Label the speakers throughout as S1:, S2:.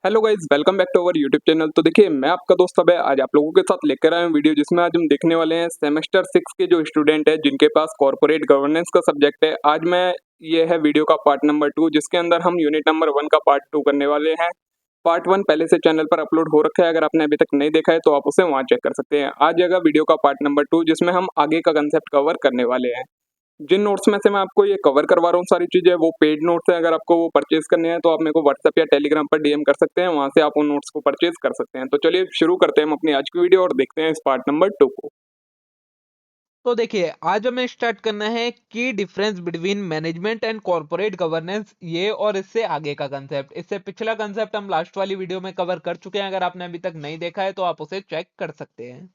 S1: Hello guys, welcome back to our YouTube channel. तो देखिए, मैं आपका दोस्त अभय आज आप लोगों के साथ लेकर आया हूं वीडियो, जिसमें आज हम देखने वाले हैं सेमेस्टर 6 के जो स्टूडेंट हैं जिनके पास कॉर्पोरेट गवर्नेंस का सब्जेक्ट है। आज मैं ये है वीडियो का पार्ट नंबर 2, जिसके अंदर हम यूनिट नंबर 1 का पार्ट 2 करने वाले हैं। पार्ट 1 पहले से चैनल पर अपलोड हो रखा है, अगर आपने अभी तक नहीं देखा है तो आप उसे वहां चेक कर सकते हैं। आज जगह वीडियो का पार्ट नंबर 2, जिसमें हम आगे का कंसेप्ट कवर करने वाले हैं। जिन नोट्स में से मैं आपको ये कवर करवा रहा हूँ सारी चीज़ें, वो पेड नोट्स हैं। अगर आपको वो परचेज़ करने हैं तो आप मेरे को व्हाट्सएप या टेलीग्राम पर डीएम कर सकते हैं, वहाँ से आप उन नोट्स को परचेज़ कर सकते हैं। तो चलिए शुरू करते हैं हम अपनी आज की वीडियो और देखते हैं इस पार्ट नंबर 2 को।
S2: तो देखिए, आज हमें स्टार्ट करना है की difference between management and corporate governance, ये और इससे आगे का कंसेप्ट। इससे पिछला कंसेप्ट हम लास्ट वाली वीडियो में कवर कर चुके हैं। अगर आपने अभी तक नहीं देखा है तो आप उसे चेक कर सकते हैं।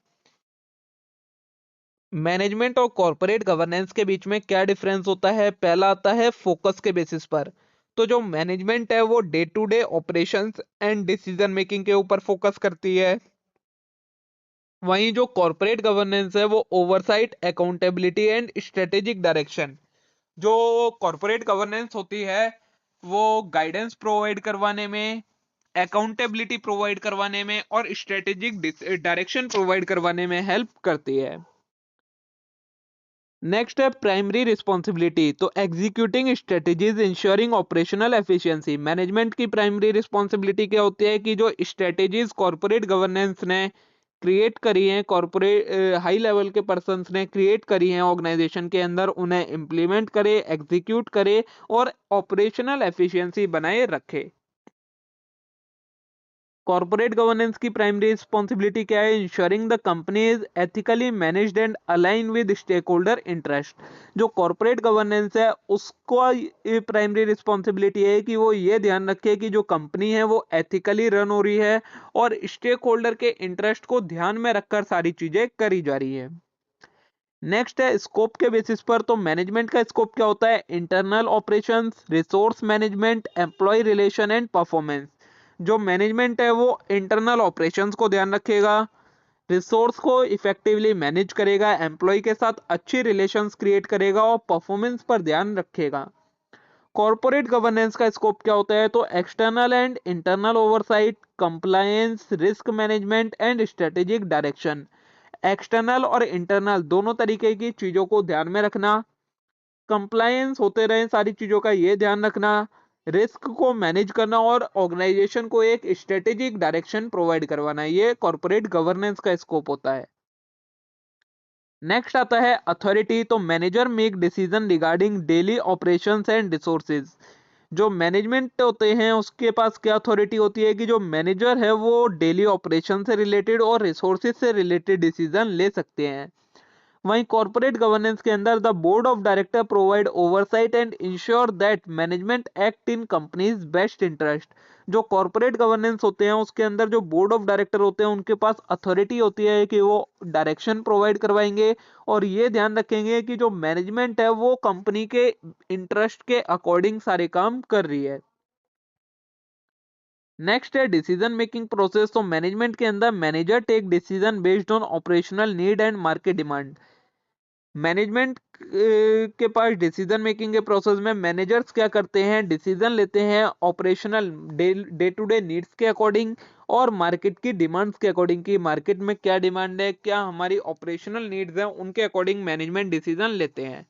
S2: मैनेजमेंट और कॉर्पोरेट गवर्नेंस के बीच में क्या डिफरेंस होता है? पहला आता है फोकस के बेसिस पर। तो जो मैनेजमेंट है वो day to day operations and decision making के ऊपर फोकस करती है। वहीं जो कॉर्पोरेट गवर्नेंस है वो oversight, accountability and strategic direction. जो कॉर्पोरेट गवर्नेंस होती है वो गाइडेंस प्रोवाइड करवाने में, अकाउंटेबिलिटी प्रोवाइड करवाने में और स्ट्रेटेजिक डायरेक्शन प्रोवाइड करवाने में हेल्प करती है। नेक्स्ट है प्राइमरी रिस्पॉन्सिबिलिटी। तो executing strategies ensuring operational efficiency. Management की प्राइमरी रिस्पॉन्सिबिलिटी क्या होती है कि जो स्ट्रेटेजीज कॉर्पोरेट गवर्नेंस ने क्रिएट करी हैं, कॉर्पोरेट हाई लेवल के पर्सन्स ने क्रिएट करी हैं ऑर्गेनाइजेशन के अंदर, उन्हें इम्प्लीमेंट करे, एग्जीक्यूट करे और ऑपरेशनल एफिशिएंसी बनाए रखे। कॉर्पोरेट गवर्नेंस की प्राइमरी रिस्पॉन्सिबिलिटी क्या है? Ensuring the company is ethically managed and align with stakeholder interest. जो कॉर्पोरेट गवर्नेंस है उसको प्राइमरी रिस्पॉन्सिबिलिटी है कि वो ये ध्यान रखे कि जो कंपनी है वो एथिकली रन हो रही है और स्टेक होल्डर के इंटरेस्ट को ध्यान में रखकर सारी चीजें करी जा रही है। नेक्स्ट है स्कोप के बेसिस पर। तो मैनेजमेंट का स्कोप क्या होता है? Internal operations, resource management, employee relation and performance. जो मैनेजमेंट है वो इंटरनल ऑपरेशंस को ध्यान रखेगा, रिसोर्स को इफेक्टिवली मैनेज करेगा, एम्प्लॉय के साथ अच्छी रिलेशंस क्रिएट करेगा और परफॉर्मेंस पर ध्यान रखेगा। कॉर्पोरेट गवर्नेंस का स्कोप क्या होता है? तो external and internal oversight, compliance, risk management and strategic direction. External और इंटरनल दोनों तरीके की चीजों को ध्यान में रखना, कंप्लायंस होते रहे सारी चीजों का ये ध्यान रखना, रिस्क को मैनेज करना और ऑर्गेनाइजेशन को एक स्ट्रेटेजिक डायरेक्शन प्रोवाइड करवाना, ये कॉर्पोरेट गवर्नेंस का स्कोप होता है। नेक्स्ट आता है अथॉरिटी। तो manager make decision regarding daily operations and resources. जो मैनेजमेंट होते हैं उसके पास क्या अथॉरिटी होती है कि जो मैनेजर है वो डेली ऑपरेशन से रिलेटेड और रिसोर्सेज से रिलेटेड डिसीजन ले सकते हैं। वहीं कॉर्पोरेट गवर्नेंस के अंदर the board of director provide oversight and ensure that management act in companies best interest. जो कॉर्पोरेट गवर्नेंस होते हैं उसके अंदर जो बोर्ड ऑफ डायरेक्टर होते हैं उनके पास अथॉरिटी होती है कि वो डायरेक्शन प्रोवाइड करवाएंगे और ये ध्यान रखेंगे कि जो मैनेजमेंट है वो कंपनी के इंटरेस्ट के अकॉर्डिंग सारे काम कर रही है। नेक्स्ट है डिसीजन मेकिंग प्रोसेस। तो मैनेजमेंट के अंदर manager take decision based on operational need and market demand. Management के पास डिसीजन मेकिंग के प्रोसेस में मैनेजर्स क्या करते हैं? डिसीजन लेते हैं operational day to day needs के अकॉर्डिंग और मार्केट की डिमांड्स के अकॉर्डिंग, कि मार्केट में क्या डिमांड है, क्या हमारी ऑपरेशनल नीड्स हैं, उनके अकॉर्डिंग मैनेजमेंट डिसीजन लेते हैं।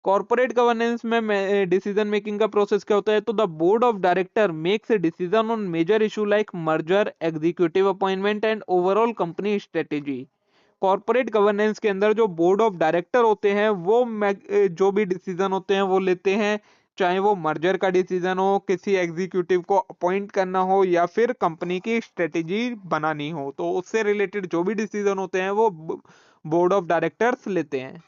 S2: कॉर्पोरेट गवर्नेंस में डिसीजन मेकिंग का प्रोसेस क्या होता है? तो the board of director makes a decision on major issue like merger, executive appointment and overall company strategy. Corporate governance के अंदर जो बोर्ड ऑफ डायरेक्टर होते हैं वो जो भी डिसीजन होते हैं वो लेते हैं, चाहे वो मर्जर का डिसीजन हो, किसी एग्जीक्यूटिव को अपॉइंट करना हो या फिर कंपनी की स्ट्रेटेजी बनानी हो, तो उससे रिलेटेड जो भी डिसीजन होते हैं वो बोर्ड ऑफ डायरेक्टर्स लेते हैं।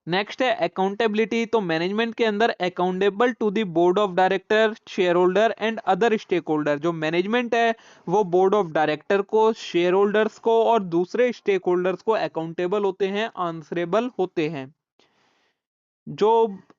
S2: नेक्स्ट है अकाउंटेबिलिटी। तो मैनेजमेंट के अंदर accountable to the board of director, shareholder and other stakeholder. जो मैनेजमेंट है वो बोर्ड ऑफ डायरेक्टर को, शेयर होल्डर्स को और दूसरे स्टेक होल्डर्स को अकाउंटेबल होते हैं, आंसरेबल होते हैं। जो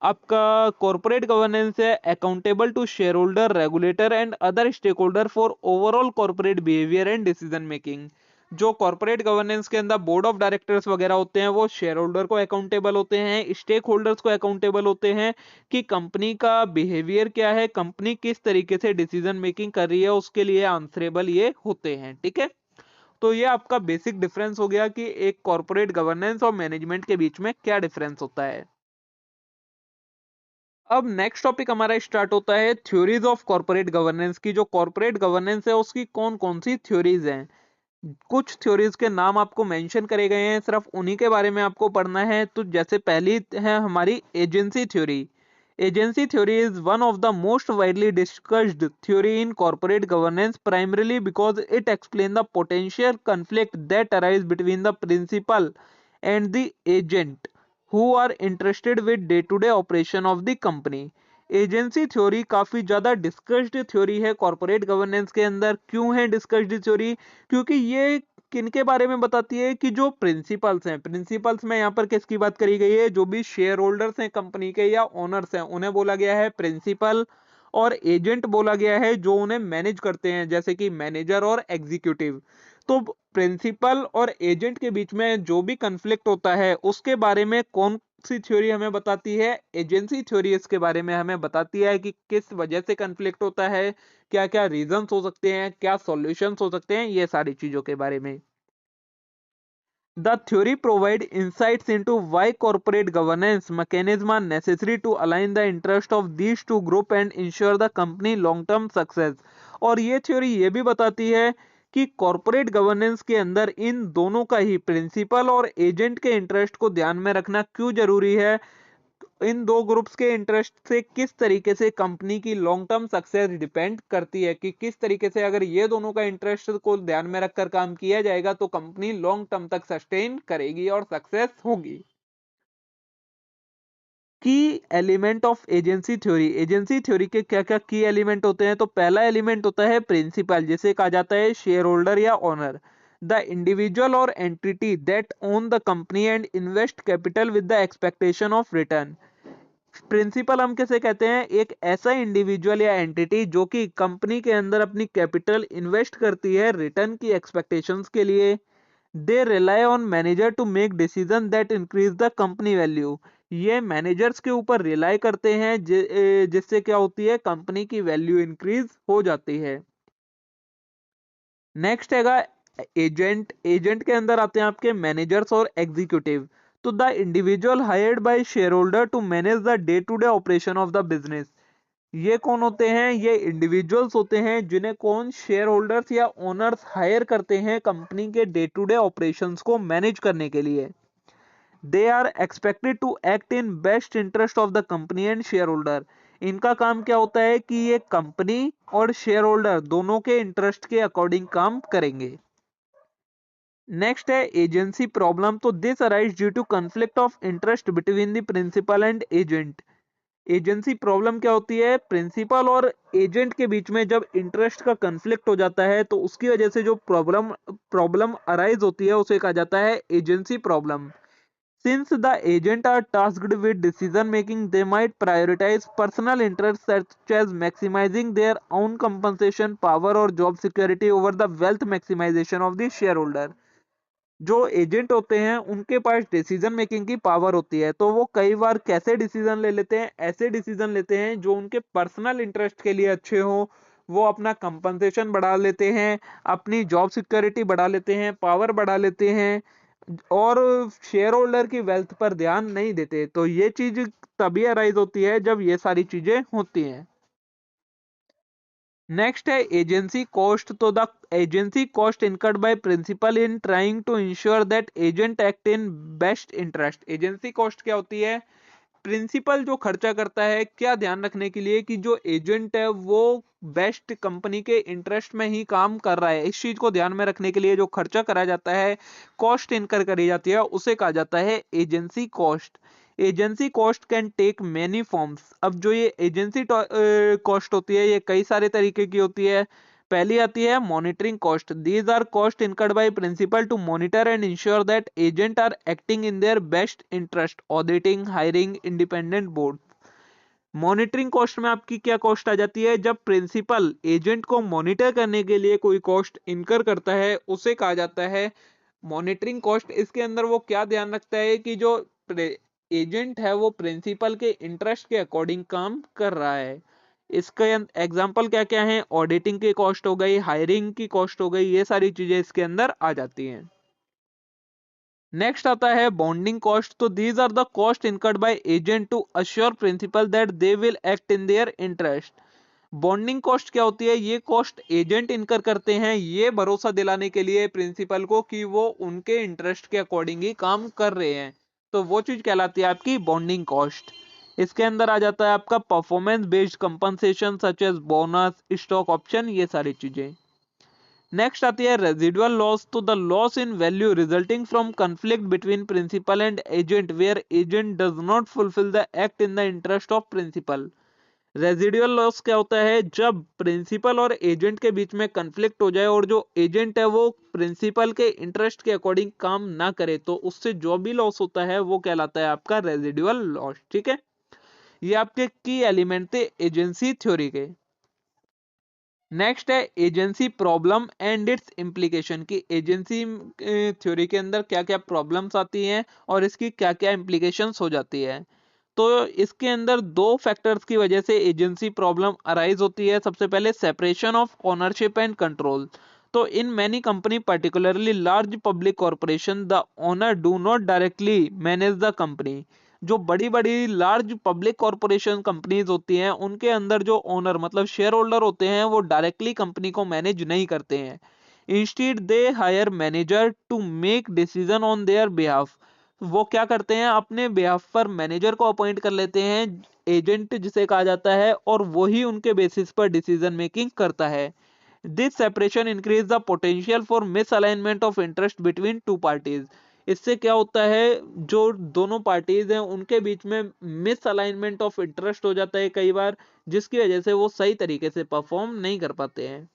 S2: आपका कॉर्पोरेट गवर्नेंस है accountable to shareholder, regulator and other stakeholder for overall corporate behaviour and decision making. जो कॉर्पोरेट गवर्नेंस के अंदर बोर्ड ऑफ डायरेक्टर्स वगैरह होते हैं वो शेयर होल्डर को अकाउंटेबल होते हैं, स्टेक होल्डर्स को अकाउंटेबल होते हैं कि कंपनी का बिहेवियर क्या है, कंपनी किस तरीके से डिसीजन मेकिंग कर रही है, उसके लिए आंसरेबल ये होते हैं। ठीक है, तो ये आपका बेसिक डिफरेंस हो गया कि एक कॉर्पोरेट गवर्नेंस और मैनेजमेंट के बीच में क्या डिफरेंस होता है। अब नेक्स्ट टॉपिक हमारा स्टार्ट होता है थ्योरीज ऑफ कॉर्पोरेट गवर्नेंस की। जो कॉर्पोरेट गवर्नेंस है उसकी कौन कौन सी थ्योरीज हैं। कुछ थ्योरीज के नाम आपको मेंशन करे गए हैं, सिर्फ उन्हीं के बारे में आपको पढ़ना है। तो जैसे पहली है हमारी agency theory. Agency theory is one of the most widely discussed theory in corporate governance primarily because it explain the potential conflict that arise between the principal and the agent who are interested with day to day operation of the company। Agency theory काफी ज्यादा discussed theory है corporate governance के अंदर। क्यों है discussed theory? क्योंकि ये किनके बारे में बताती है कि जो प्रिंसिपल्स हैं, प्रिंसिपल्स में यहाँ पर किसकी बात करी गई है, जो भी शेयर होल्डर्स हैं कंपनी के या ओनर्स हैं उन्हें बोला गया है प्रिंसिपल, और एजेंट बोला गया है जो उन्हें मैनेज करते हैं जैसे कि मैनेजर और एग्जीक्यूटिव। तो प्रिंसिपल और एजेंट के बीच में जो भी कन्फ्लिक्ट होता है उसके बारे में कौन सी थ्योरी हमें बताती है? एजेंसी थ्योरी इसके बारे में हमें बताती है कि किस वजह से कन्फ्लिक्ट होता है, क्या क्या रीजंस हो सकते हैं, क्या सॉल्यूशंस हो सकते हैं, ये सारी चीजों के बारे में। The theory provide insights into why corporate governance mechanisms are necessary to align the interest of these two group and ensure the company long term success। और ये थ्योरी ये भी बताती है कि कॉर्पोरेट गवर्नेंस के अंदर इन दोनों का ही, प्रिंसिपल और एजेंट के इंटरेस्ट को ध्यान में रखना क्यों जरूरी है, इन दो ग्रुप्स के इंटरेस्ट से किस तरीके से कंपनी की लॉन्ग टर्म सक्सेस डिपेंड करती है, कि किस तरीके से अगर ये दोनों का इंटरेस्ट को ध्यान में रखकर काम किया जाएगा तो कंपनी लॉन्ग टर्म तक सस्टेन करेगी और सक्सेस होगी। की element of agency theory. Agency theory के क्या क्या की एलिमेंट होते हैं? तो पहला एलिमेंट होता है प्रिंसिपल, जिसे कहा जाता है शेयर होल्डर या ओनर। द इंडिविजुअल और entity that own the company and invest capital with the expectation of return. Principal हम किसे कहते हैं? एक ऐसा इंडिविजुअल या एंटिटी जो कि कंपनी के अंदर अपनी कैपिटल इन्वेस्ट करती है रिटर्न की एक्सपेक्टेशंस के लिए। They rely on manager to make decision that increase the company value. ये मैनेजर्स के ऊपर रिलाई करते हैं जिससे क्या होती है, कंपनी की वैल्यू इंक्रीज हो जाती है। नेक्स्ट हैगा एजेंट। एजेंट के अंदर आते हैं आपके मैनेजर्स और एग्जीक्यूटिव। तो the individual hired by shareholder to manage the day to day operation of the business. ये कौन होते हैं? ये इंडिविजुअल्स होते हैं जिन्हें कौन, शेयर होल्डर्स या ओनर्स हायर करते हैं कंपनी के डे टू डे ऑपरेशंस को मैनेज करने के लिए। They are expected to act in best interest of the company and shareholder. इनका काम क्या होता है कि ये कंपनी और शेयर होल्डर दोनों के इंटरेस्ट के अकॉर्डिंग काम करेंगे। नेक्स्ट है एजेंसी प्रॉब्लम। तो this arise due to conflict of interest between the principal and agent. Agency problem क्या होती है? प्रिंसिपल और एजेंट के बीच में जब इंटरेस्ट का कन्फ्लिक्ट हो जाता है तो उसकी वजह से जो प्रॉब्लम अराइज होती है उसे कहा जाता है agency problem. Since the agent are tasked with decision making they might prioritise personal interest such as maximising their own compensation power और job security over the wealth maximisation of the shareholder. जो agent होते हैं उनके पास decision making की power होती है, तो वो कई बार कैसे डिसीजन ले लेते हैं? ऐसे डिसीजन लेते हैं जो उनके पर्सनल इंटरेस्ट के लिए अच्छे हो। वो अपना कंपनसेशन बढ़ा लेते हैं, अपनी जॉब सिक्योरिटी बढ़ा लेते हैं, पावर बढ़ा लेते हैं और शेयर होल्डर की वेल्थ पर ध्यान नहीं देते। तो ये चीज तभी अराइज होती है जब ये सारी चीजें होती हैं। नेक्स्ट है एजेंसी कॉस्ट। तो the agency cost incurred by principal in trying to ensure that agent act in best interest. Agency cost क्या होती है? प्रिंसिपल जो खर्चा करता है क्या ध्यान रखने के लिए कि जो एजेंट है वो बेस्ट कंपनी के इंटरेस्ट में ही काम कर रहा है, इस चीज को ध्यान में रखने के लिए जो खर्चा करा जाता है, कॉस्ट इनकर करी जाती है, उसे कहा जाता है agency cost. Agency cost can take many forms. अब जो ये एजेंसी कॉस्ट होती है ये कई सारे तरीके की होती है। पहली आती है monitoring cost. These are cost incurred by principal to monitor and ensure that agent are acting in their best interest, auditing, hiring independent board. Monitoring cost में आपकी क्या कॉस्ट आ जाती है? जब प्रिंसिपल एजेंट को मॉनिटर करने के लिए कोई कॉस्ट इनकर करता है उसे कहा जाता है मॉनिटरिंग कॉस्ट। इसके अंदर वो क्या ध्यान रखता है कि जो एजेंट है वो प्रिंसिपल के इंटरेस्ट के अकॉर्डिंग काम कर रहा है। इसके एग्जांपल क्या क्या है? ऑडिटिंग की कॉस्ट हो गई, हायरिंग की कॉस्ट हो गई, ये सारी चीजें इसके अंदर आ जाती हैं। नेक्स्ट आता है बॉन्डिंग कॉस्ट। तो these are the cost incurred by agent to assure principal that they will act in their interest. Bonding cost क्या होती है? ये कॉस्ट एजेंट इनकर करते हैं ये भरोसा दिलाने के लिए प्रिंसिपल को कि वो उनके इंटरेस्ट के अकॉर्डिंग ही काम कर रहे हैं, तो वो चीज कहलाती है आपकी बॉन्डिंग कॉस्ट। इसके अंदर आ जाता है आपका performance based compensation such as bonus, stock option, ये सारी चीजें। नेक्स्ट आती है रेजिडुअल लॉस। तो the loss in value resulting from conflict between principal and agent where agent does not fulfil the act in the interest of principal. Residual loss क्या होता है? जब प्रिंसिपल और एजेंट के बीच में कन्फ्लिक्ट हो जाए और जो एजेंट है वो प्रिंसिपल के इंटरेस्ट के अकॉर्डिंग काम ना करे, तो उससे जो भी लॉस होता है वो कहलाता है आपका रेजिडुअल लॉस। ठीक है, ये आपके की एलिमेंट थे एजेंसी थ्योरी के। नेक्स्ट है agency problem and it's implication, की एजेंसी थ्योरी के अंदर क्या क्या प्रॉब्लम्स आती हैं और इसकी क्या क्या इम्प्लीकेशंस हो जाती है। तो इसके अंदर दो फैक्टर्स की वजह से एजेंसी प्रॉब्लम अराइज होती है। सबसे पहले separation of ownership and control. तो in many company particularly large public corporation the owner do not directly manage the company. जो बड़ी बड़ी लार्ज पब्लिक कॉर्पोरेशन कंपनीज होती हैं उनके अंदर जो ओनर मतलब शेयर होल्डर होते हैं वो डायरेक्टली कंपनी को मैनेज नहीं करते हैं। Instead they hire manager to make decision on their behalf. वो क्या करते हैं? अपने बिहाफ पर मैनेजर को अपॉइंट कर लेते हैं, एजेंट जिसे कहा जाता है, और वही उनके बेसिस पर डिसीजन मेकिंग करता है। This separation increase the potential for misalignment of interest between two parties. इससे क्या होता है? जो दोनों पार्टीज हैं उनके बीच में मिसअलाइनमेंट ऑफ इंटरेस्ट हो जाता है कई बार, जिसकी वजह से वो सही तरीके से परफॉर्म नहीं कर पाते हैं।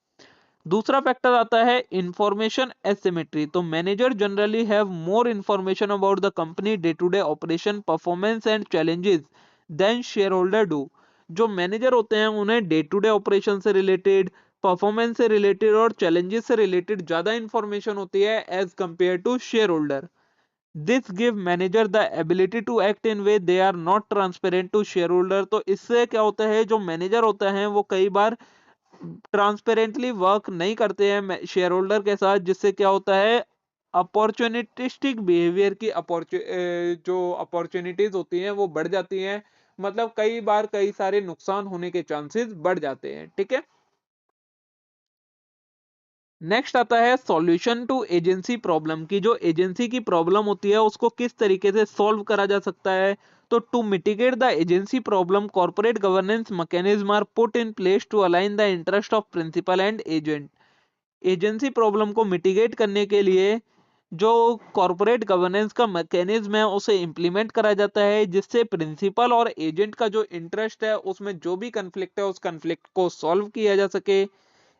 S2: दूसरा फैक्टर आता है इंफॉर्मेशन एसिमेट्री। तो manager generally have more information about the company day to day operation performance and challenges than shareholder do. जो मैनेजर होते हैं उन्हें डे टू डे ऑपरेशन से रिलेटेड, परफॉर्मेंस से रिलेटेड और चैलेंजेस से रिलेटेड ज्यादा इंफॉर्मेशन होती है as compare to shareholder. This give manager the ability to act in way they are not transparent to shareholder. तो इससे क्या होता है? जो मैनेजर होता है वो कई बार ट्रांसपेरेंटली वर्क नहीं करते हैं शेयर होल्डर के साथ, जिससे क्या होता है? अपॉर्चुनिटिस्टिक बिहेवियर की जो अपॉर्चुनिटीज होती हैं वो बढ़ जाती हैं। मतलब कई बार कई सारे नुकसान होने के चांसेस बढ़ जाते हैं। ठीक है, नेक्स्ट आता है सॉल्यूशन टू एजेंसी प्रॉब्लम, की जो एजेंसी की प्रॉब्लम होती है उसको किस तरीके से सॉल्व करा जा सकता है। तो to mitigate the agency problem corporate governance mechanism are put in place to align the interest of principal and agent. Agency problem को मिटिगेट करने के लिए जो कॉर्पोरेट गवर्नेंस का मैकेनिज्म है उसे इंप्लीमेंट करा जाता है, जिससे प्रिंसिपल और एजेंट का जो इंटरेस्ट है उसमें जो भी कंफ्लिक्ट है उस कंफ्लिक्ट को सॉल्व किया जा सके।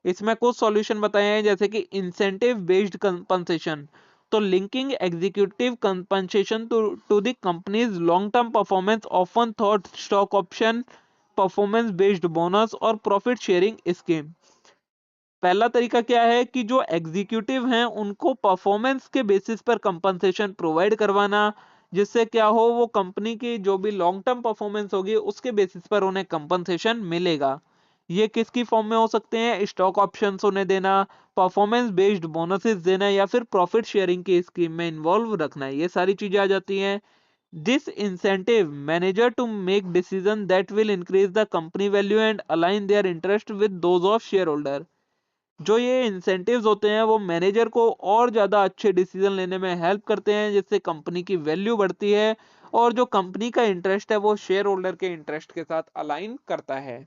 S2: इसमें कुछ सॉल्यूशन बताए हैं जैसे कि इंसेंटिव बेस्ड कंपनसेशन। तो linking executive compensation to the company's long term performance often thought stock option, performance based bonus और प्रॉफिट शेयरिंग स्कीम। पहला तरीका क्या है कि जो एग्जीक्यूटिव हैं उनको परफॉर्मेंस के बेसिस पर कंपनसेशन प्रोवाइड करवाना, जिससे क्या हो? वो कंपनी की जो भी लॉन्ग टर्म परफॉर्मेंस होगी उसके बेसिस पर उन्हें कंपनसेशन मिलेगा। ये किसकी फॉर्म में हो सकते हैं? स्टॉक ऑप्शंस उन्हें देना, परफॉर्मेंस बेस्ड बोनसेस देना, या फिर प्रॉफिट शेयरिंग की स्कीम में इन्वॉल्व रखना, ये सारी चीजें आ जाती हैं। This incentive manager to make decision that will increase the company value and align their interest with those of shareholder. जो ये इंसेंटिव्स होते हैं वो मैनेजर को और ज्यादा अच्छे डिसीजन लेने में हेल्प करते हैं, जिससे कंपनी की वैल्यू बढ़ती है और जो कंपनी का इंटरेस्ट है वो शेयर होल्डर के इंटरेस्ट के साथ अलाइन करता है।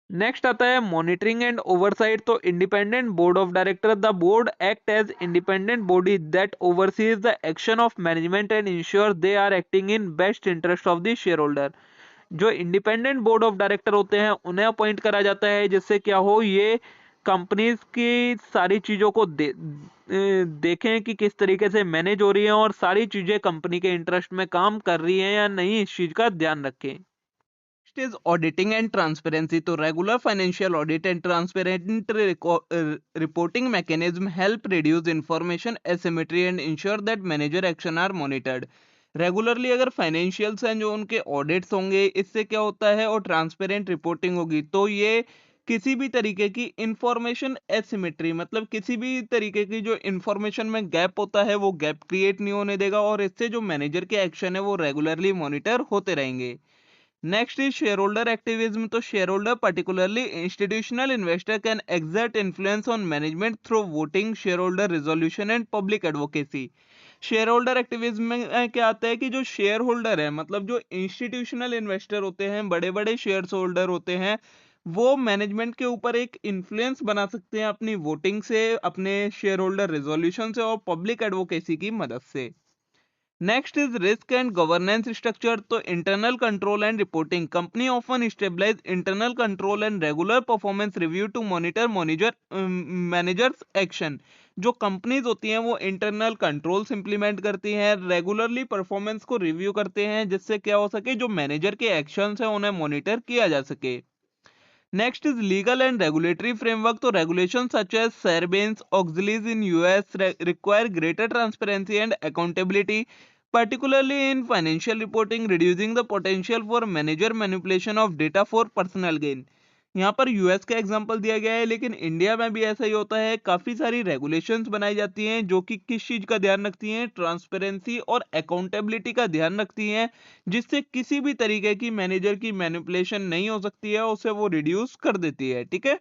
S2: नेक्स्ट आता है मॉनिटरिंग एंड ओवरसाइट। तो independent board of director, the board act as independent body that oversees the action of management and ensure they are acting in best interest of the shareholder. जो independent board of director होते हैं उन्हें appoint करा जाता है, जिससे क्या हो? ये कंपनीज की सारी चीजों को देखें कि किस तरीके से मैनेज हो रही है और सारी चीजें कंपनी के इंटरेस्ट में काम कर रही हैं या नहीं, इस चीज का ध्यान रखें। Next is auditing and transparency. तो regular financial audit and transparent reporting mechanism help reduce information asymmetry and ensure that manager action are monitored. Regularly अगर फाइनेंशियल्स हैं जो उनके ऑडिट्स होंगे, इससे क्या होता है, और ट्रांसपेरेंट रिपोर्टिंग होगी, तो ये किसी भी तरीके की इंफॉर्मेशन एसिमेट्री, मतलब किसी भी तरीके की जो इंफॉर्मेशन में गैप होता है वो गैप क्रिएट नहीं होने देगा, और इससे जो मैनेजर के एक्शन है वो रेगुलरली मॉनिटर होते रहेंगे। Next is shareholder activism. तो shareholder particularly institutional investor can exert influence on management through voting, shareholder resolution and public advocacy. Shareholder activism में क्या आता है कि जो शेयर होल्डर है, मतलब जो इंस्टीट्यूशनल इन्वेस्टर होते हैं, बड़े बड़े शेयर होल्डर होते हैं, वो मैनेजमेंट के ऊपर एक इन्फ्लुएंस बना सकते हैं अपनी वोटिंग से, अपने शेयर होल्डर रिजोल्यूशन से और पब्लिक एडवोकेसी की मदद से। Next is risk and governance structure. तो internal control and reporting. Company often stabilise internal control and regular performance review to monitor managers action. जो कंपनीज होती हैं वो इंटरनल कंट्रोल्स इंप्लीमेंट करती हैं, रेगुलरली परफॉर्मेंस को रिव्यू करते हैं, जिससे क्या हो सके, जो मैनेजर के एक्शंस हैं उन्हें मॉनिटर किया जा सके। Next is legal and regulatory framework. तो regulation such as Sarbanes Oxley in US require greater transparency and accountability, particularly in financial reporting, reducing the potential for manager manipulation of data for personal gain। यहाँ पर US का example दिया गया है, लेकिन India में भी ऐसा ही होता है। काफी सारी रेगुलेशंस बनाई जाती हैं जो कि किस चीज का ध्यान रखती हैं, ट्रांसपेरेंसी और अकाउंटेबिलिटी का ध्यान रखती हैं, जिससे किसी भी तरीके की मैनेजर की मैनिपुलेशन नहीं हो सकती है, उसे वो रिड्यूस कर देती है। ठीक है।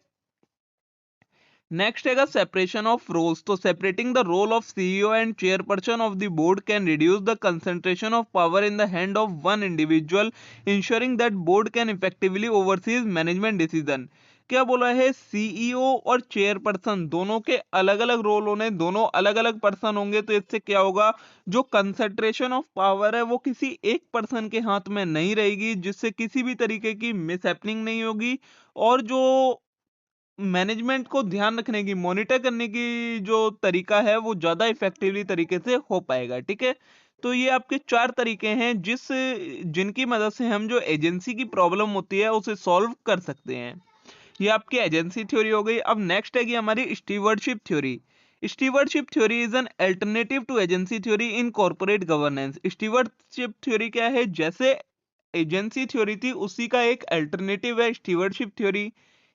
S2: नेक्स्ट है सेपरेशन ऑफ रोल्स। तो separating the role of CEO and chairperson of the board can reduce the concentration of power in the hand of one individual, ensuring that board can effectively oversees management decision. क्या बोला है, CEO और chairperson दोनों के अलग अलग role होने, दोनों अलग अलग पर्सन होंगे, तो इससे क्या होगा, जो कंसंट्रेशन ऑफ पावर है वो किसी एक पर्सन के हाथ में नहीं रहेगी, जिससे किसी भी तरीके की मिसहैपनिंग नहीं होगी, और जो मैनेजमेंट को ध्यान रखने की, मॉनिटर करने की जो तरीका है वो ज्यादा इफेक्टिवली तरीके से हो पाएगा। ठीक है। तो ये आपके 4 तरीके हैं जिनकी मदद से हम जो एजेंसी की प्रॉब्लम होती है उसे सॉल्व कर सकते हैं। ये आपकी एजेंसी थ्योरी हो गई। अब नेक्स्ट है कि हमारी stewardship theory. Stewardship theory is an alternative to agency theory in corporate governance. Stewardship theory क्या है, जैसे एजेंसी थ्योरी थी उसी का एक अल्टरनेटिव है stewardship theory.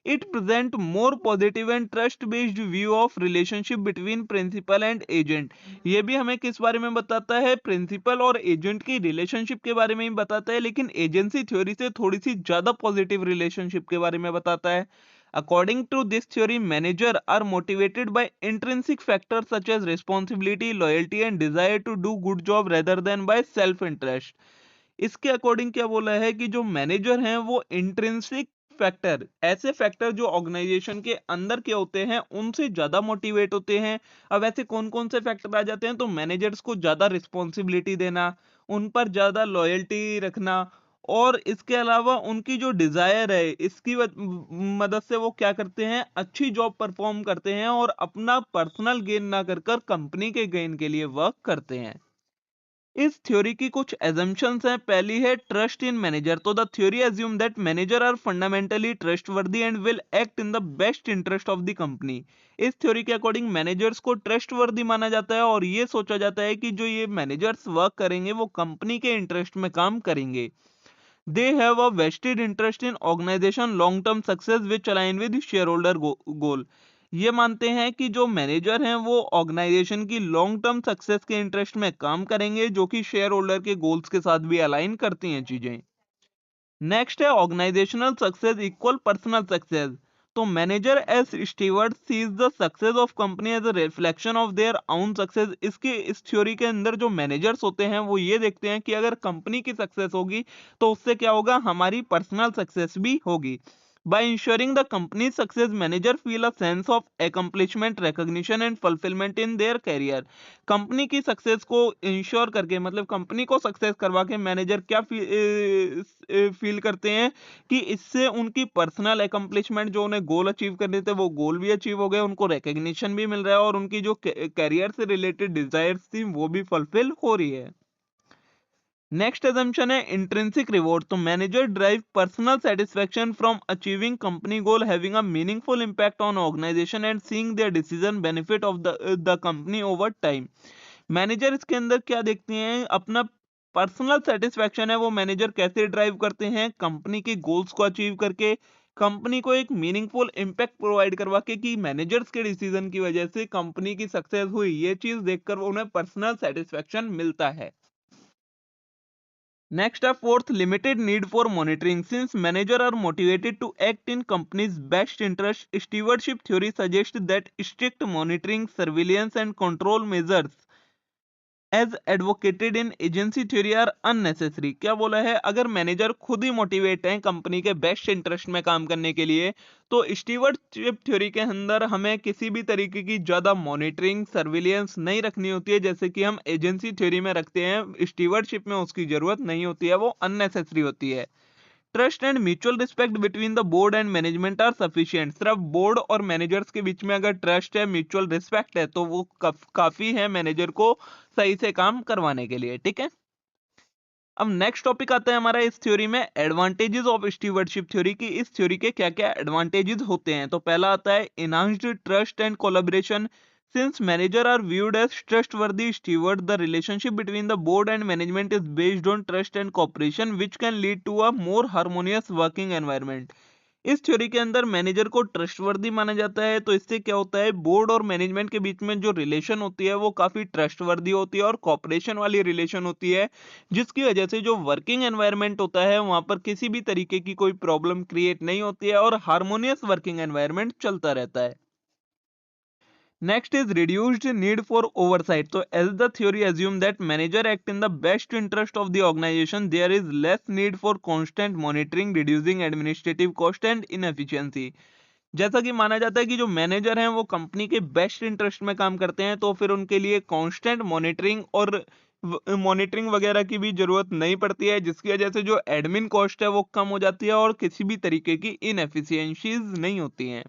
S2: It present more positive and trust based view of relationship between principal and agent. ये भी हमें किस बारे में बताता है, प्रिंसिपल और एजेंट की रिलेशनशिप के बारे में ही बताता है, लेकिन एजेंसी थ्योरी से थोड़ी सी ज्यादा पॉजिटिव रिलेशनशिप के बारे में बताता है। According to this theory, managers are motivated by intrinsic factors such as responsibility, loyalty, and desire to do good job rather than by self-interest। इसके अकॉर्डिंग क्या बोला है कि जो मैनेजर हैं वो इंट्रिंसिक फैक्टर, ऐसे फैक्टर जो ऑर्गेनाइजेशन के अंदर के होते हैं उनसे ज्यादा मोटिवेट होते हैं। अब ऐसे कौन कौन से फैक्टर आ जाते हैं, तो मैनेजर्स को ज्यादा रिस्पॉन्सिबिलिटी देना, उन पर ज्यादा लॉयल्टी रखना, और इसके अलावा उनकी जो डिजायर है इसकी मदद से वो क्या करते हैं, अच्छी जॉब परफॉर्म करते हैं और अपना पर्सनल गेन ना कर कंपनी के गेन के लिए वर्क करते हैं। इस थ्योरी की कुछ एजम्पशंस हैं। पहली है ट्रस्ट इन मैनेजर। तो the theory assume that manager are fundamentally trustworthy and will act in the best interest of the company. इस थ्योरी के अकॉर्डिंग मैनेजर्स को ट्रस्टवर्दी माना जाता है और ये सोचा जाता है कि जो ये मैनेजर्स वर्क करेंगे वो कंपनी के इंटरेस्ट में काम करेंगे। They have a vested interest in organization long term success which align with shareholder goal। ये मानते हैं कि जो मैनेजर हैं वो ऑर्गेनाइजेशन की लॉन्ग टर्म सक्सेस के इंटरेस्ट में काम करेंगे, जो कि शेयर होल्डर के गोल्स के साथ भी अलाइन करती हैं चीजें। नेक्स्ट है organisational success equal personal success. तो manager as steward sees the success of company as a reflection of their own success. इस थ्योरी के अंदर जो मैनेजर्स होते हैं वो ये देखते हैं कि अगर कंपनी की सक्सेस होगी तो उससे क्या होगा, हमारी पर्सनल सक्सेस भी होगी। By ensuring the company's success, manager feel a sense of accomplishment, recognition and fulfillment in their career. Company की सक्सेस को इंश्योर करके, मतलब कंपनी को सक्सेस करवा के मैनेजर क्या फील करते हैं कि इससे उनकी पर्सनल अकम्पलिशमेंट, जो उन्हें गोल अचीव करने थे वो गोल भी अचीव हो गए, उनको रिकग्निशन भी मिल रहा है और उनकी जो करियर से रिलेटेड डिजायर्स थी वो भी फुलफिल हो रही है। नेक्स्ट assumption है इंट्रिंसिक रिवॉर्ड। तो manager drive personal satisfaction from achieving company goal, having a meaningful impact on organisation and seeing their decision benefit of the company over time. Manager इसके अंदर क्या देखते हैं, अपना पर्सनल सेटिस्फैक्शन है वो मैनेजर कैसे ड्राइव करते हैं, कंपनी के गोल्स को अचीव करके, कंपनी को एक मीनिंगफुल इम्पैक्ट प्रोवाइड करवा के कि मैनेजर्स के डिसीजन की वजह से कंपनी की सक्सेस हुई, ये चीज देखकर उन्हें पर्सनल सेटिस्फैक्शन मिलता है। Next up, fourth, limited need for monitoring. Since managers are motivated to act in company's best interest, stewardship theory suggests that strict monitoring, surveillance, and control measures as advocated in agency theory are unnecessary. क्या बोला है, अगर manager खुद ही motivate हैं company के best interest में काम करने के लिए, तो स्टीवर्डशिप थ्योरी के अंदर हमें किसी भी तरीके की ज्यादा मॉनिटरिंग सर्विलियंस नहीं रखनी होती है, जैसे कि हम एजेंसी थ्योरी में रखते हैं। स्टीवर्डशिप में उसकी जरूरत नहीं होती है, वो अननेसेसरी होती है। Trust and mutual respect between the board and management are sufficient. सिर्फ बोर्ड और मैनेजर्स के बीच में अगर ट्रस्ट है, म्यूचुअल रिस्पेक्ट है, तो वो काफी है मैनेजर को सही से काम करवाने के लिए। ठीक है, अब नेक्स्ट टॉपिक आता है हमारा इस थ्योरी में, एडवांटेजेस ऑफ स्टीवर्डशिप थ्योरी की। इस थ्योरी के क्या क्या एडवांटेजेस होते हैं। तो पहला आता है enhanced trust and collaboration. Since managers are viewed as trustworthy stewards, the relationship between the board and management is based on trust and cooperation, which can lead to a more harmonious working environment. इस theory के अंदर manager को trustworthy माना जाता है, तो इससे क्या होता है, बोर्ड और मैनेजमेंट के बीच में जो रिलेशन होती है वो काफी ट्रस्टवर्दी होती है और कॉपरेशन वाली रिलेशन होती है, जिसकी वजह से जो वर्किंग एनवायरनमेंट होता है वहां पर किसी भी तरीके की कोई प्रॉब्लम क्रिएट नहीं होती है और हार्मोनियस वर्किंग एनवायरनमेंट चलता रहता है। Next is reduced need for oversight. So as the theory assume that manager act in the best interest of the organization, there is less need for constant monitoring, reducing administrative cost and inefficiency. जैसा कि माना जाता है कि जो manager हैं वो company के बेस्ट इंटरेस्ट में काम करते हैं, तो फिर उनके लिए कांस्टेंट मॉनिटरिंग और मॉनिटरिंग वगैरह की भी जरूरत नहीं पड़ती है, जिसकी वजह से जो एडमिन कॉस्ट है वो कम हो जाती है और किसी भी तरीके की इनएफिशिएंसीज नहीं होती हैं।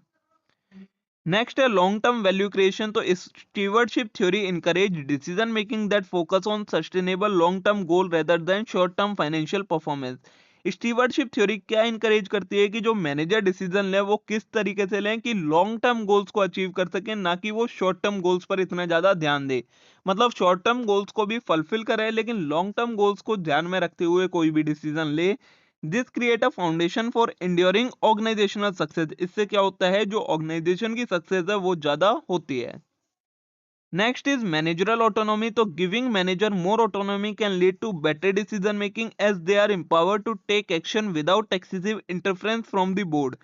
S2: नेक्स्ट है लॉन्ग टर्म वैल्यू क्रिएशन। तो stewardship theory encourage decision making that focus on sustainable long term goal rather than short term financial performance. Stewardship theory क्या इनकरेज करती है कि जो मैनेजर डिसीजन ले वो किस तरीके से लें कि लॉन्ग टर्म गोल्स को अचीव कर सके, ना कि वो शॉर्ट टर्म गोल्स पर इतना ज्यादा ध्यान दे। मतलब शॉर्ट टर्म गोल्स को भी फुलफिल करे लेकिन लॉन्ग टर्म गोल्स को ध्यान में रखते हुए कोई भी डिसीजन ले। This create a foundation for enduring organisational success. इससे क्या होता है, जो ऑर्गेनाइजेशन की सक्सेस है वो ज्यादा होती है। Next is managerial autonomy. तो giving manager more autonomy can lead to better decision making as they are empowered to take action without excessive interference from the board.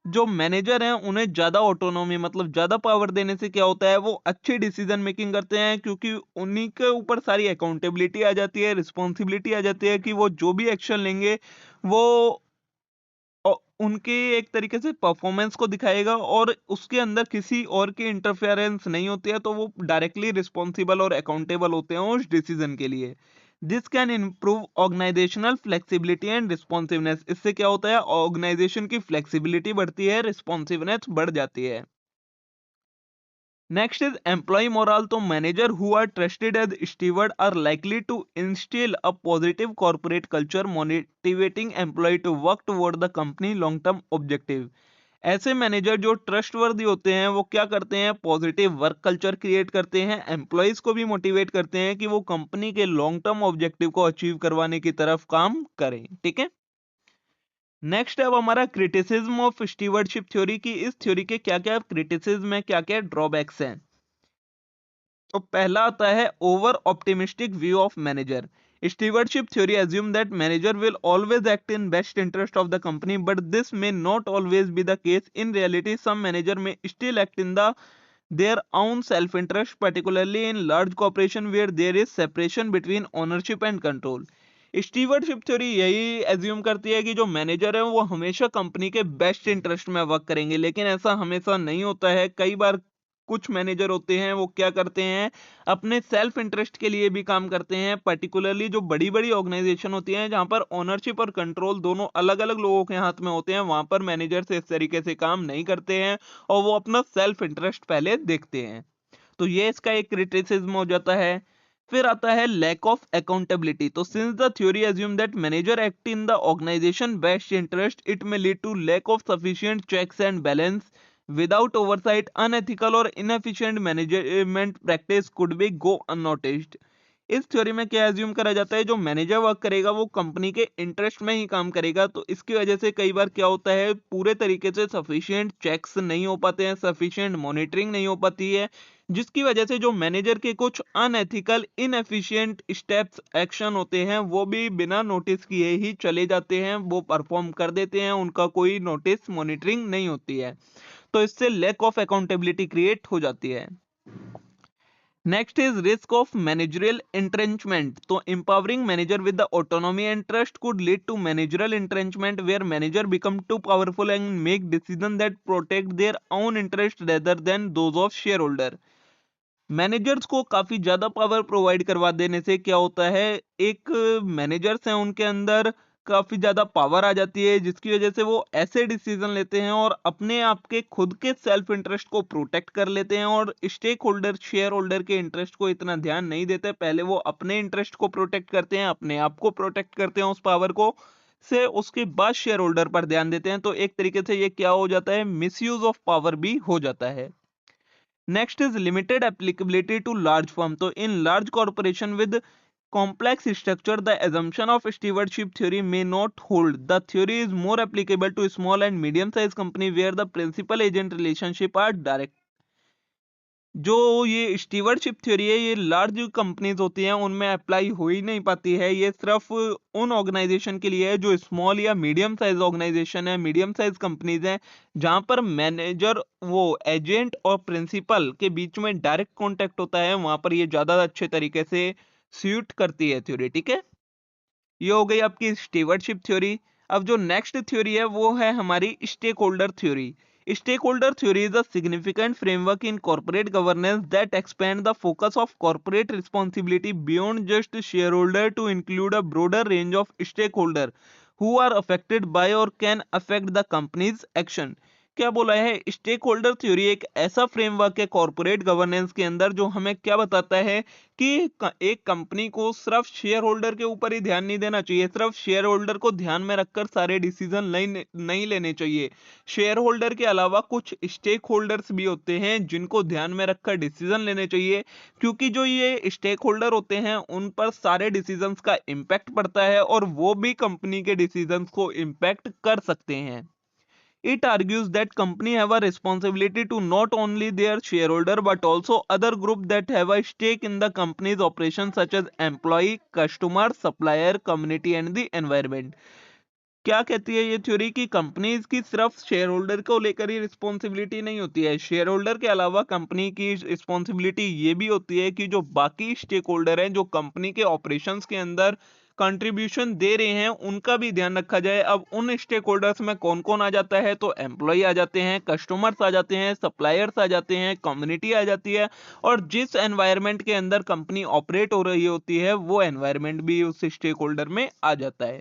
S2: जो मैनेजर हैं उन्हें ज्यादा ऑटोनॉमी, मतलब ज्यादा पावर देने से क्या होता है, वो अच्छी डिसीजन मेकिंग करते हैं, क्योंकि उन्हीं के ऊपर सारी अकाउंटेबिलिटी आ जाती है, रिस्पॉन्सिबिलिटी आ जाती है कि वो जो भी एक्शन लेंगे वो उनके एक तरीके से परफॉर्मेंस को दिखाएगा और उसके अंदर किसी और की इंटरफेरेंस नहीं होती है, तो वो डायरेक्टली रिस्पॉन्सिबल और अकाउंटेबल होते हैं उस डिसीजन के लिए। This can improve organisational flexibility and responsiveness. इससे क्या होता है, ऑर्गेनाइजेशन की फ्लेक्सिबिलिटी बढ़ती है, रिस्पॉन्सिवनेस बढ़ जाती है। Next is employee morale. तो manager who are trusted as steward are likely to instill a positive corporate culture, motivating employee to work toward the company long term objective. ऐसे manager जो trustworthy होते हैं वो क्या करते हैं, पॉजिटिव वर्क कल्चर क्रिएट करते हैं, एम्प्लॉयज को भी मोटिवेट करते हैं कि वो कंपनी के लॉन्ग टर्म ऑब्जेक्टिव को अचीव करवाने की तरफ काम करें। ठीक है, नेक्स्ट अब हमारा क्रिटिसिज्म ऑफ स्टीवर्डशिप थ्योरी की। इस थ्योरी के क्या क्या क्रिटिसिज्म है, क्या क्या ड्रॉबैक्स हैं। तो पहला आता है over optimistic view of manager. Stewardship theory assume that manager will always act in best interest of the company, but this may not always be the case. In reality, some manager may still act in their own self-interest, particularly in large corporation where there is separation between ownership and control. Stewardship theory यही assume करती है कि जो manager है वो हमेशा company के best interest में वर्क करेंगे, लेकिन ऐसा हमेशा नहीं होता है। कई बार कुछ मैनेजर होते हैं वो क्या करते हैं, अपने सेल्फ इंटरेस्ट के लिए भी काम करते हैं। पर्टिकुलरली जो बड़ी बड़ी ऑर्गेनाइजेशन होती हैं जहां पर ओनरशिप और कंट्रोल दोनों अलग अलग लोगों के हाथ में होते हैं, वहां पर मैनेजर से इस तरीके से काम नहीं करते हैं और वो अपना सेल्फ इंटरेस्ट पहले देखते हैं। तो ये इसका एक क्रिटिसिज्म हो जाता है। फिर आता है लैक ऑफ अकाउंटेबिलिटी। तो since the theory assume that manager act in the organisation best interest, it में lead to lack of sufficient checks and balance. Without oversight unethical और inefficient management practice could be go unnoticed. इस theory में क्या assume करा जाता है, जो manager work करेगा वो कंपनी के इंटरेस्ट में ही काम करेगा। तो इसकी वजह से कई बार क्या होता है, पूरे तरीके से सफिशिएंट चेक्स नहीं हो पाते हैं, सफिशिएंट मॉनिटरिंग नहीं हो पाती है, जिसकी वजह से जो मैनेजर के कुछ अनएथिकल इनएफिशिएंट स्टेप्स एक्शन होते हैं वो भी बिना नोटिस किए ही चले जाते हैं, वो परफॉर्म कर देते हैं, उनका कोई नोटिस मॉनिटरिंग नहीं होती है। तो इससे लैक ऑफ अकाउंटेबिलिटी क्रिएट हो जाती है। Next is risk of managerial entrenchment. तो empowering manager with the autonomy and trust could lead to managerial entrenchment where manager become too powerful and make decision that protect their own interest rather than those of shareholder. Managers को काफी ज्यादा power provide करवा देने से क्या होता है, एक मैनेजर्स हैं उनके अंदर काफी ज्यादा पावर आ जाती है, जिसकी वजह से वो ऐसे डिसीजन लेते हैं और अपने आप के खुद के सेल्फ इंटरेस्ट को प्रोटेक्ट कर लेते हैं और स्टेक होल्डर शेयर होल्डर के इंटरेस्ट को इतना ध्यान नहीं देते। पहले वो अपने इंटरेस्ट को प्रोटेक्ट करते हैं, अपने आप को प्रोटेक्ट करते हैं उस पावर को से, उसके बाद शेयर होल्डर पर ध्यान देते हैं। तो एक तरीके से ये क्या हो जाता है, मिसयूज ऑफ पावर भी हो जाता है। Next is limited applicability to large firm. तो in large corporation with complex structure, the assumption of stewardship theory may not hold. The theory is more applicable to small and medium sized company where the principal agent relationship are direct. जो ये stewardship theory है ये large companies होती हैं उनमें apply हो ही नहीं पाती है। ये सिर्फ उन ऑर्गेनाइजेशन के लिए है जो स्मॉल या मीडियम साइज ऑर्गेनाइजेशन है, मीडियम साइज कंपनीज हैं, जहां पर मैनेजर वो एजेंट और प्रिंसिपल के बीच में डायरेक्ट कॉन्टेक्ट होता है, वहां पर ये ज्यादा अच्छे तरीके से सूट करती है थ्योरी। ठीक है, ये हो गई आपकी स्टीवर्डशिप थ्योरी। अब जो नेक्स्ट थ्योरी है वो है हमारी stakeholder theory. Stakeholder theory is a significant framework in corporate governance that expand the focus of corporate responsibility beyond just shareholder to include a broader range of stakeholders who are affected by or can affect the company's action. क्या बोला है, stake holder theory एक ऐसा framework है corporate governance के अंदर जो हमें क्या बताता है कि एक कंपनी को सिर्फ शेयर होल्डर के ऊपर ही ध्यान नहीं देना चाहिए, सिर्फ शेयर होल्डर को ध्यान में रखकर सारे डिसीजन नहीं लेने चाहिए। शेयर होल्डर के अलावा कुछ स्टेक होल्डर्स भी होते हैं जिनको ध्यान में रखकर डिसीजन लेने चाहिए, क्योंकि जो ये स्टेक होल्डर होते हैं उन पर सारे डिसीजंस का इम्पैक्ट पड़ता है और वो भी कंपनी के डिसीजंस को इम्पैक्ट कर सकते हैं। It argues that company have a responsibility to not only their shareholder but also other group that have a stake in the company's operations such as employee, customer, supplier, community and the environment. क्या कहती है ये theory की companies की सिर्फ share holder को लेकर ही responsibility नहीं होती है, शेयर होल्डर के अलावा कंपनी की रिस्पॉन्सिबिलिटी ये भी होती है कि जो बाकी स्टेक होल्डर हैं जो कंपनी के ऑपरेशंस के अंदर कंट्रीब्यूशन दे रहे हैं उनका भी ध्यान रखा जाए। अब उन स्टेक होल्डर्स में कौन कौन आ जाता है, तो एम्प्लॉय आ जाते हैं, कस्टमर्स आ जाते हैं, सप्लायर्स आ जाते हैं, कम्युनिटी आ जाती है, और जिस एनवायरनमेंट के अंदर कंपनी ऑपरेट हो रही होती है वो एनवायरनमेंट भी उस स्टेक होल्डर में आ जाता है।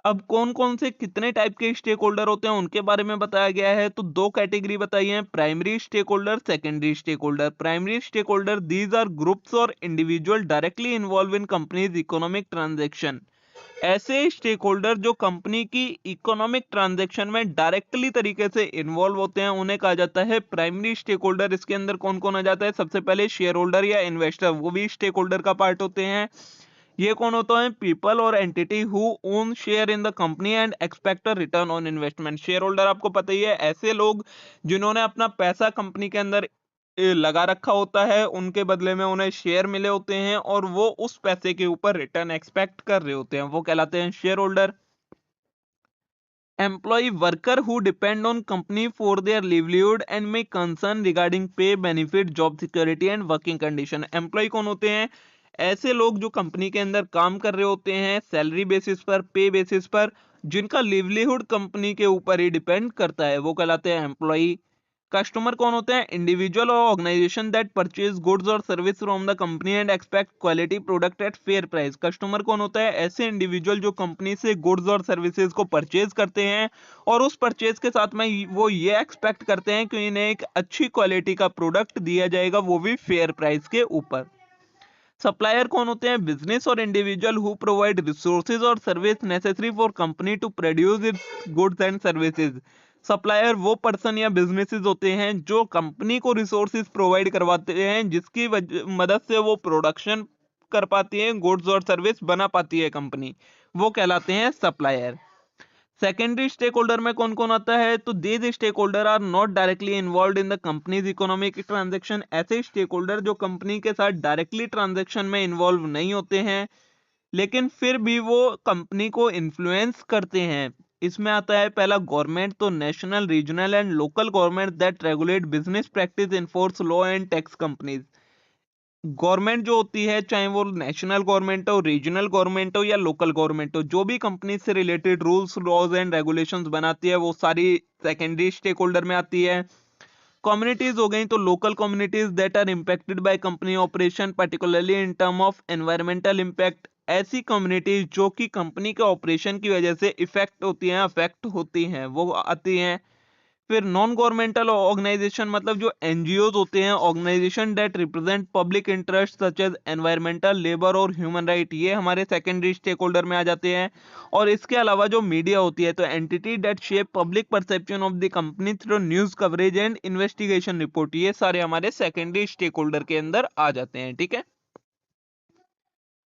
S2: अब कौन कौन से कितने टाइप के स्टेक होल्डर होते हैं उनके बारे में बताया गया है। तो दो कैटेगरी बताई है, primary stakeholder, secondary stakeholder. Primary stakeholder these are groups और individual directly involve in companies economic transaction. ऐसे स्टेक होल्डर जो कंपनी की इकोनॉमिक ट्रांजेक्शन में डायरेक्टली तरीके से इन्वॉल्व होते हैं उन्हें कहा जाता है प्राइमरी स्टेक होल्डर। इसके अंदर कौन कौन आ जाता है, सबसे पहले शेयर होल्डर या इन्वेस्टर, वो भी स्टेक होल्डर का पार्ट होते हैं। ये कौन होता है, पीपल और entity who own share in the company and expect a return on investment. Share holder आपको पता ही है, ऐसे लोग जिन्होंने अपना पैसा कंपनी के अंदर लगा रखा होता है, उनके बदले में उन्हें शेयर मिले होते हैं और वो उस पैसे के ऊपर रिटर्न एक्सपेक्ट कर रहे होते हैं, वो कहलाते हैं shareholder. Employ worker who depend on company for their livelihood and may concern regarding pay, benefit, job security and working condition. Employ कौन होते हैं, ऐसे लोग जो कंपनी के अंदर काम कर रहे होते हैं सैलरी बेसिस पर, पे बेसिस पर, जिनका लिवलीहुड कंपनी के ऊपर ही डिपेंड करता है, वो कहलाते हैं एम्प्लॉई। कस्टमर कौन होते हैं? इंडिविजुअल और ऑर्गेनाइजेशन दैट परचेज गुड्स और service from the company and expect quality product at fair price. Customer कौन होता है? ऐसे इंडिविजुअल जो कंपनी से गुड्स और सर्विसेज को परचेज करते हैं और उस परचेज के साथ में वो ये एक्सपेक्ट करते हैं कि इन्हें एक अच्छी क्वालिटी का प्रोडक्ट दिया जाएगा, वो भी फेयर प्राइस के ऊपर। सप्लायर कौन होते हैं? बिजनेस और इंडिविजुअल हु प्रोवाइड रिसोर्सेज और service necessary for company to produce its goods and services. Supplier वो पर्सन या बिजनेसेस होते हैं जो कंपनी को रिसोर्सेज प्रोवाइड करवाते हैं जिसकी मदद से वो प्रोडक्शन कर पाती है, गुड्स और सर्विस बना पाती है कंपनी, वो कहलाते हैं सप्लायर। सेकेंडरी स्टेक होल्डर में कौन कौन आता है? तो these stakeholder are not directly involve in the company's economic transaction. ऐसे स्टेक होल्डर जो कंपनी के साथ डायरेक्टली ट्रांजेक्शन में इन्वॉल्व नहीं होते हैं लेकिन फिर भी वो कंपनी को इन्फ्लुएंस करते हैं। इसमें आता है पहला गवर्नमेंट, तो national, regional and local government that regulate business practice, enforce law and tax companies. Government जो होती है, चाहे वो नेशनल गवर्नमेंट हो, रीजनल गवर्नमेंट हो या लोकल गवर्नमेंट हो, जो भी कंपनी से related rules, laws and regulations बनाती है वो सारी सेकेंडरी स्टेक होल्डर में आती है। कम्युनिटीज हो गई, तो local communities that are impacted by company operation particularly in term of environmental impact. ऐसी कम्युनिटीज जो कि कंपनी के ऑपरेशन की वजह से इफेक्ट होती हैं, अफेक्ट होती हैं, वो आती हैं। फिर नॉन गवर्नमेंटल ऑर्गेनाइजेशन, मतलब जो एनजीओज होते हैं, organisation that represent public interest such as environmental, labour और ह्यूमन राइट, ये हमारे सेकेंडरी स्टेक होल्डर में आ जाते हैं। और इसके अलावा जो मीडिया होती है, तो entity that shape public perception of the company through news coverage and investigation report, ये सारे हमारे सेकेंडरी स्टेक होल्डर के अंदर आ जाते हैं। ठीक है,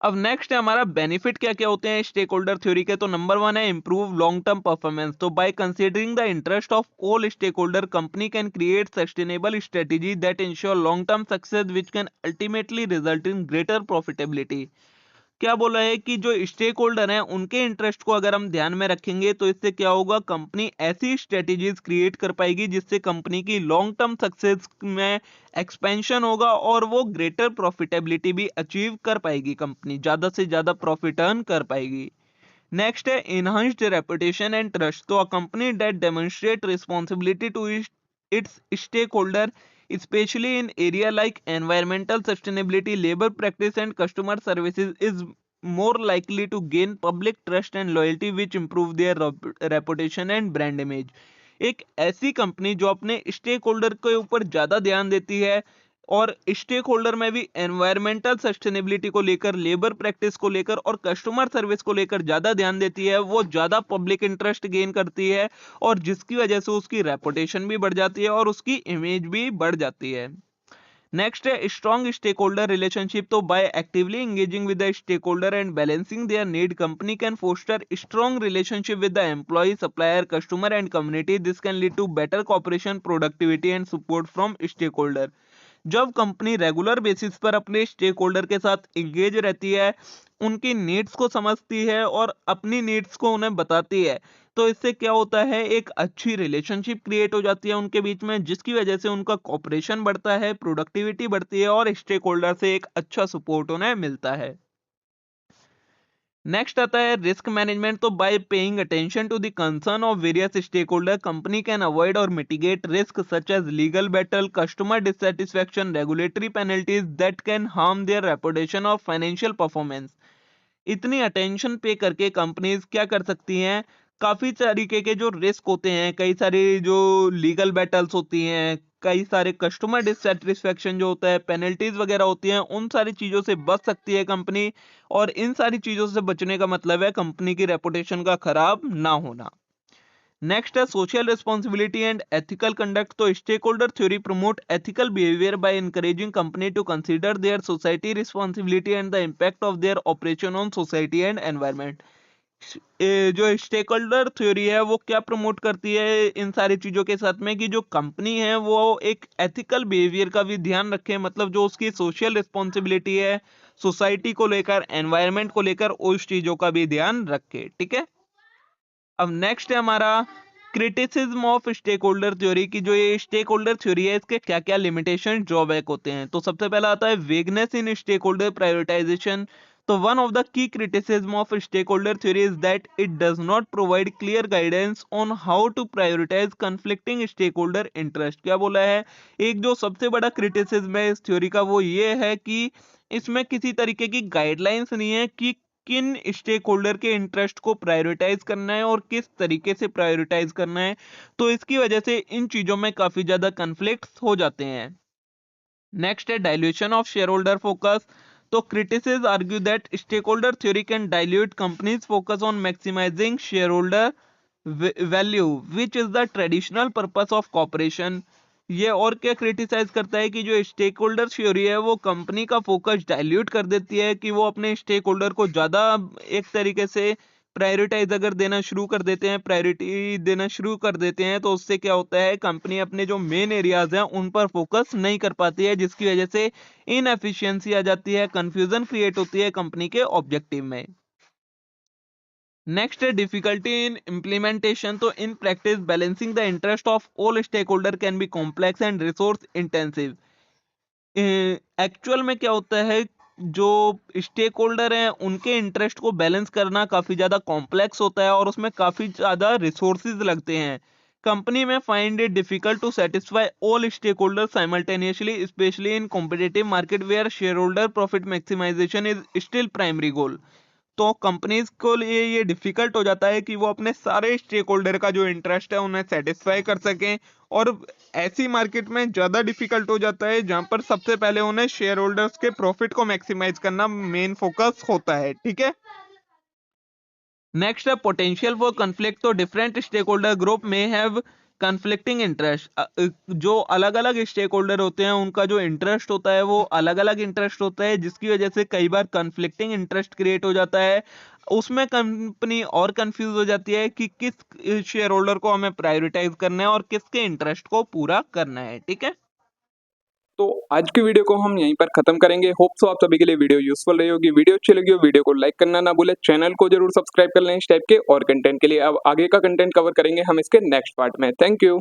S2: अब नेक्स्ट है हमारा बेनिफिट क्या क्या होते हैं स्टेक होल्डर थ्योरी के। तो नंबर 1 है इंप्रूव लॉन्ग टर्म परफॉर्मेंस। तो by considering the interest of all stakeholder, company can create sustainable strategy that ensure long term success which can ultimately result in greater profitability. क्या बोला है कि जो stake holder हैं उनके interest को अगर हम ध्यान में रखेंगे तो इससे क्या होगा, कंपनी ऐसी स्ट्रेटेजीज क्रिएट कर पाएगी जिससे कंपनी की लॉन्ग टर्म सक्सेस में एक्सपेंशन होगा और वो ग्रेटर प्रॉफिटेबिलिटी भी अचीव कर पाएगी, कंपनी ज्यादा से ज्यादा प्रॉफिट अर्न कर पाएगी। नेक्स्ट है इनहांस्ड रेपुटेशन एंड ट्रस्ट। तो a company that demonstrate responsibility to its stakeholder, especially in area like environmental sustainability, labor practice and customer services, is more likely to gain public trust and loyalty which improve their reputation and brand image। एक ऐसी company जो अपने stake holder के ऊपर ज्यादा ध्यान देती है और स्टेक होल्डर में भी एनवायरमेंटल सस्टेनेबिलिटी को लेकर, लेबर प्रैक्टिस को लेकर और कस्टमर सर्विस को लेकर ज्यादा ध्यान देती है, वो ज्यादा पब्लिक इंटरेस्ट गेन करती है और जिसकी वजह से उसकी रेपुटेशन भी बढ़ जाती है और उसकी इमेज भी बढ़ जाती है। नेक्स्ट है स्ट्रॉन्ग स्टेक होल्डर रिलेशनशिप। तो by actively engaging with the stakeholder and balancing their need, company can foster strong relationship with the employ, supplier, customer and community. This can lead to better cooperation, productivity and support from stakeholder. जब company regular basis पर अपने stake holder के साथ engage रहती है, उनकी needs को समझती है और अपनी नीड्स को उन्हें बताती है, तो इससे क्या होता है, एक अच्छी रिलेशनशिप क्रिएट हो जाती है उनके बीच में, जिसकी वजह से उनका कॉपरेशन बढ़ता है, प्रोडक्टिविटी बढ़ती है और स्टेक होल्डर से एक अच्छा सपोर्ट उन्हें मिलता है। नेक्स्ट आता है रिस्क मैनेजमेंट। तो by paying attention to the concern of various stakeholder, company can avoid और mitigate risk such as legal battle, customer dissatisfaction, regulatory penalties that can harm their reputation और financial performance. इतनी attention pay करके companies क्या कर सकती हैं, काफी तरीके के जो रिस्क होते हैं, कई सारी जो लीगल बैटल्स होती हैं, कई सारे कस्टमर डिससेटिस्फेक्शन जो होता है, पेनल्टीज वगैरह होती हैं, उन सारी चीजों से बच सकती है कंपनी। और इन सारी चीजों से बचने का मतलब है कंपनी की रेपुटेशन का खराब ना होना। नेक्स्ट है social responsibility and ethical conduct. तो stakeholder theory promote ethical behaviour by encouraging company to consider their society responsibility and the impact of their operation on society and environment. जो stakeholder theory है वो क्या promote करती है इन सारी चीजों के साथ में, कि जो कंपनी है वो एक एथिकल बिहेवियर का भी ध्यान रखे, मतलब जो उसकी सोशल रिस्पॉन्सिबिलिटी है, सोसाइटी को लेकर, एनवायरमेंट को लेकर, उस चीजों का भी ध्यान रखे। ठीक है, अब नेक्स्ट है हमारा criticism of stakeholder theory की जो ये स्टेक होल्डर थ्योरी है इसके क्या क्या लिमिटेशन ड्रॉबैक होते हैं। तो सबसे पहला आता है vagueness in stakeholder prioritisation. तो one of the key criticism of stakeholder theory is that it does not provide clear guidance on how to prioritise conflicting stakeholder interest. क्या बोला है, एक जो सबसे बड़ा क्रिटिसिज्म है इस थ्योरी का वो ये है कि इसमें किसी तरीके की गाइडलाइंस नहीं है कि किन स्टेक होल्डर के इंटरेस्ट को प्रायोरिटाइज करना है और किस तरीके से प्रायोरिटाइज करना है। तो इसकी वजह से इन चीजों में काफी ज्यादा कन्फ्लिक्ट्स हो जाते हैं। नेक्स्ट है dilution of shareholder focus. तो criticism argue that stakeholder theory can dilute companies focus on maximising shareholder value which is the traditional purpose of corporation. ये और क्या क्रिटिसाइज करता है कि जो स्टेक होल्डर थ्योरी है वो कंपनी का फोकस डाइल्यूट कर देती है, कि वो अपने स्टेक होल्डर को ज्यादा एक तरीके से प्रायोरिटाइज अगर देना शुरू कर देते हैं, प्रायोरिटी देना शुरू कर देते हैं, तो उससे क्या होता है कंपनी अपने जो मेन एरियाज हैं उन पर फोकस नहीं कर पाती है, जिसकी वजह से इनएफिशिएंसी आ जाती है, कंफ्यूजन क्रिएट होती है कंपनी के ऑब्जेक्टिव में। नेक्स्ट है डिफिकल्टी इन इम्प्लीमेंटेशन। तो in practice balancing the interest of all stakeholder can be complex and resource intensive. Actual में क्या होता है, जो स्टेक होल्डर हैं उनके इंटरेस्ट को बैलेंस करना काफी ज्यादा कॉम्प्लेक्स होता है और उसमें काफी ज्यादा रिसोर्सेज लगते हैं। कंपनी में find it difficult to satisfy all stakeholder simultaneously, especially in competitive market where shareholder profit maximisation is still primary goal. तो कंपनीज को लिए ये डिफिकल्ट हो जाता है कि वो अपने सारे स्टेक होल्डर का जो इंटरेस्ट है उन्हें सेटिस्फाई कर सकें, और ऐसी मार्केट में ज्यादा डिफिकल्ट हो जाता है जहां पर सबसे पहले उन्हें शेयर होल्डर्स के प्रॉफिट को मैक्सिमाइज करना मेन फोकस होता है। ठीक है। नेक्स्ट है पोटेंशियल फॉर कन्फ्लिक्ट। तो डिफरेंट स्टेक होल्डर ग्रुप में हैव कन्फ्लिक्टिंग इंटरेस्ट। जो अलग अलग स्टेक होल्डर होते हैं उनका जो इंटरेस्ट होता है वो अलग अलग इंटरेस्ट होता है, जिसकी वजह से कई बार कन्फ्लिक्टिंग इंटरेस्ट क्रिएट हो जाता है। उसमें कंपनी और कंफ्यूज हो जाती है कि किस शेयर होल्डर को हमें प्रायोरिटाइज करना है और किसके इंटरेस्ट को पूरा करना है। ठीक है।
S1: तो आज की वीडियो को हम यहीं पर खत्म करेंगे। होप सो आप सभी के लिए वीडियो यूजफुल रही होगी। वीडियो अच्छी लगी हो वीडियो को लाइक करना ना भूले, चैनल को जरूर सब्सक्राइब कर लें इस टाइप के और कंटेंट के लिए। अब आगे का कंटेंट कवर करेंगे हम इसके नेक्स्ट पार्ट में। Thank you.